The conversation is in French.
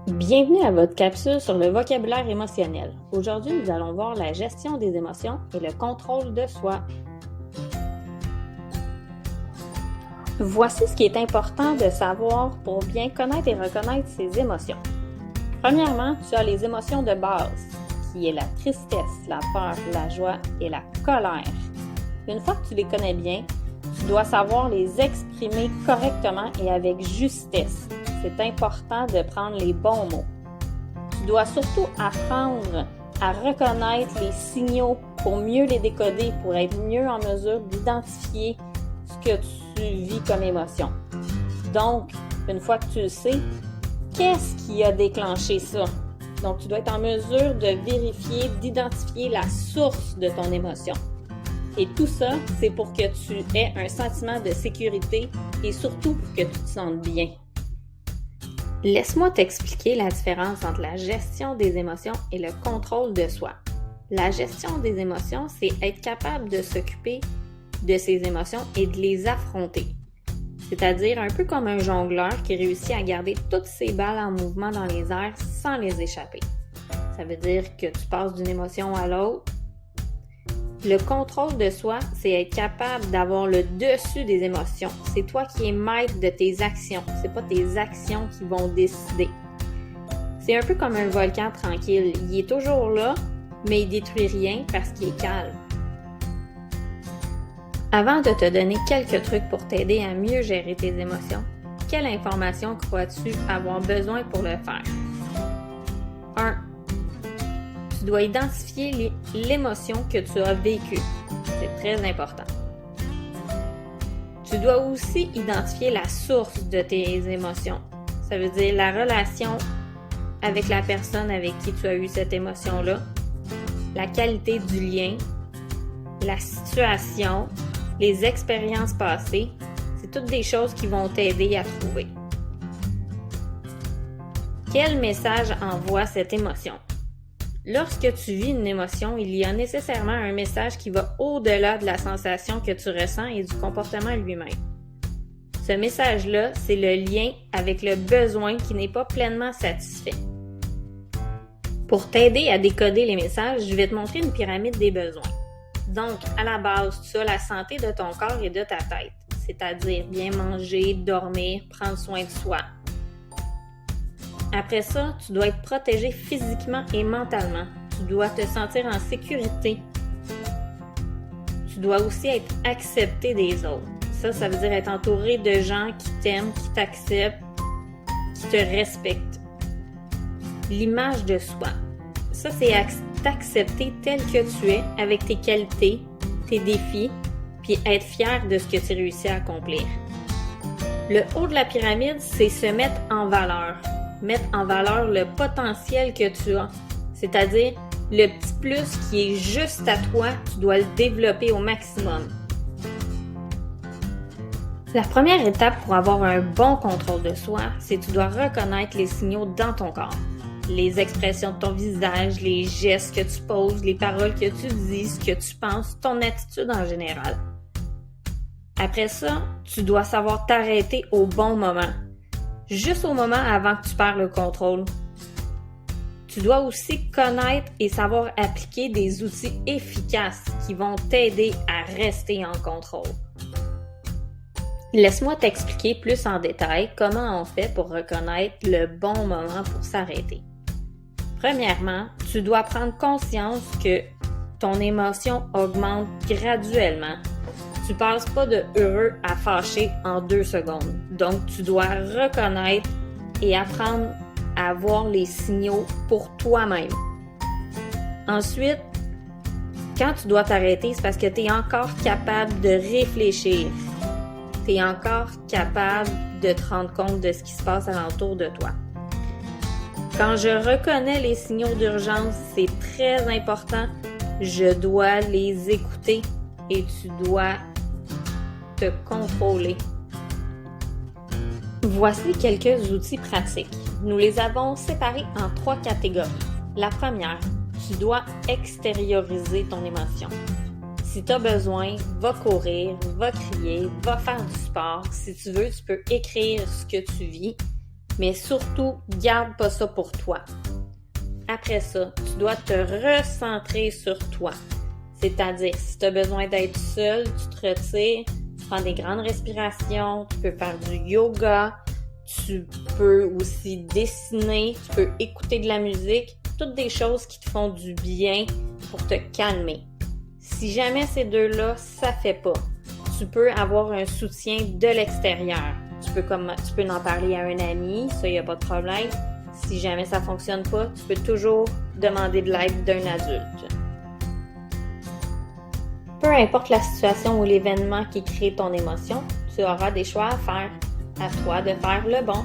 Bienvenue à votre capsule sur le vocabulaire émotionnel. Aujourd'hui, nous allons voir la gestion des émotions et le contrôle de soi. Voici ce qui est important de savoir pour bien connaître et reconnaître ses émotions. Premièrement, tu as les émotions de base, qui est la tristesse, la peur, la joie et la colère. Une fois que tu les connais bien, tu dois savoir les exprimer correctement et avec justesse. C'est important de prendre les bons mots. Tu dois surtout apprendre à reconnaître les signaux pour mieux les décoder, pour être mieux en mesure d'identifier ce que tu vis comme émotion. Donc, une fois que tu le sais, qu'est-ce qui a déclenché ça? Donc, tu dois être en mesure de vérifier, d'identifier la source de ton émotion. Et tout ça, c'est pour que tu aies un sentiment de sécurité et surtout pour que tu te sentes bien. Laisse-moi t'expliquer la différence entre la gestion des émotions et le contrôle de soi. La gestion des émotions, c'est être capable de s'occuper de ses émotions et de les affronter. C'est-à-dire un peu comme un jongleur qui réussit à garder toutes ses balles en mouvement dans les airs sans les échapper. Ça veut dire que tu passes d'une émotion à l'autre. Le contrôle de soi, c'est être capable d'avoir le dessus des émotions. C'est toi qui es maître de tes actions. C'est pas tes actions qui vont décider. C'est un peu comme un volcan tranquille. Il est toujours là, mais il détruit rien parce qu'il est calme. Avant de te donner quelques trucs pour t'aider à mieux gérer tes émotions, quelle information crois-tu avoir besoin pour le faire? 1. Tu dois identifier l'émotion que tu as vécue. C'est très important. Tu dois aussi identifier la source de tes émotions. Ça veut dire la relation avec la personne avec qui tu as eu cette émotion-là, la qualité du lien, la situation, les expériences passées. C'est toutes des choses qui vont t'aider à trouver. Quel message envoie cette émotion? Lorsque tu vis une émotion, il y a nécessairement un message qui va au-delà de la sensation que tu ressens et du comportement lui-même. Ce message-là, c'est le lien avec le besoin qui n'est pas pleinement satisfait. Pour t'aider à décoder les messages, je vais te montrer une pyramide des besoins. Donc, à la base, tu as la santé de ton corps et de ta tête, c'est-à-dire bien manger, dormir, prendre soin de soi. Après ça, tu dois être protégé physiquement et mentalement. Tu dois te sentir en sécurité. Tu dois aussi être accepté des autres. Ça veut dire être entouré de gens qui t'aiment, qui t'acceptent, qui te respectent. L'image de soi. Ça, c'est t'accepter tel que tu es, avec tes qualités, tes défis, puis être fier de ce que tu as réussi à accomplir. Le haut de la pyramide, c'est se mettre en valeur. Mettre en valeur le potentiel que tu as, c'est-à-dire le petit plus qui est juste à toi, tu dois le développer au maximum. La première étape pour avoir un bon contrôle de soi, c'est que tu dois reconnaître les signaux dans ton corps. Les expressions de ton visage, les gestes que tu poses, les paroles que tu dis, ce que tu penses, ton attitude en général. Après ça, tu dois savoir t'arrêter au bon moment. Juste au moment avant que tu perds le contrôle. Tu dois aussi connaître et savoir appliquer des outils efficaces qui vont t'aider à rester en contrôle. Laisse-moi t'expliquer plus en détail comment on fait pour reconnaître le bon moment pour s'arrêter. Premièrement, tu dois prendre conscience que ton émotion augmente graduellement. Tu passes pas de heureux à fâché en 2 secondes. Donc, tu dois reconnaître et apprendre à voir les signaux pour toi-même. Ensuite, quand tu dois t'arrêter, c'est parce que tu es encore capable de réfléchir. Tu es encore capable de te rendre compte de ce qui se passe alentour de toi. Quand je reconnais les signaux d'urgence, c'est très important. Je dois les écouter et tu dois te contrôler. Voici quelques outils pratiques. Nous les avons séparés en 3 catégories. La première, tu dois extérioriser ton émotion. Si tu as besoin, va courir, va crier, va faire du sport. Si tu veux, tu peux écrire ce que tu vis. Mais surtout, garde pas ça pour toi. Après ça, tu dois te recentrer sur toi. C'est-à-dire, si tu as besoin d'être seul, tu te retires, tu prends des grandes respirations, tu peux faire du yoga, tu peux aussi dessiner, tu peux écouter de la musique, toutes des choses qui te font du bien pour te calmer. Si jamais ces deux-là, ça fait pas, tu peux avoir un soutien de l'extérieur. Tu peux en parler à un ami, ça, il n'y a pas de problème. Si jamais ça fonctionne pas, tu peux toujours demander de l'aide d'un adulte. Peu importe la situation ou l'événement qui crée ton émotion, tu auras des choix à faire. À toi de faire le bon.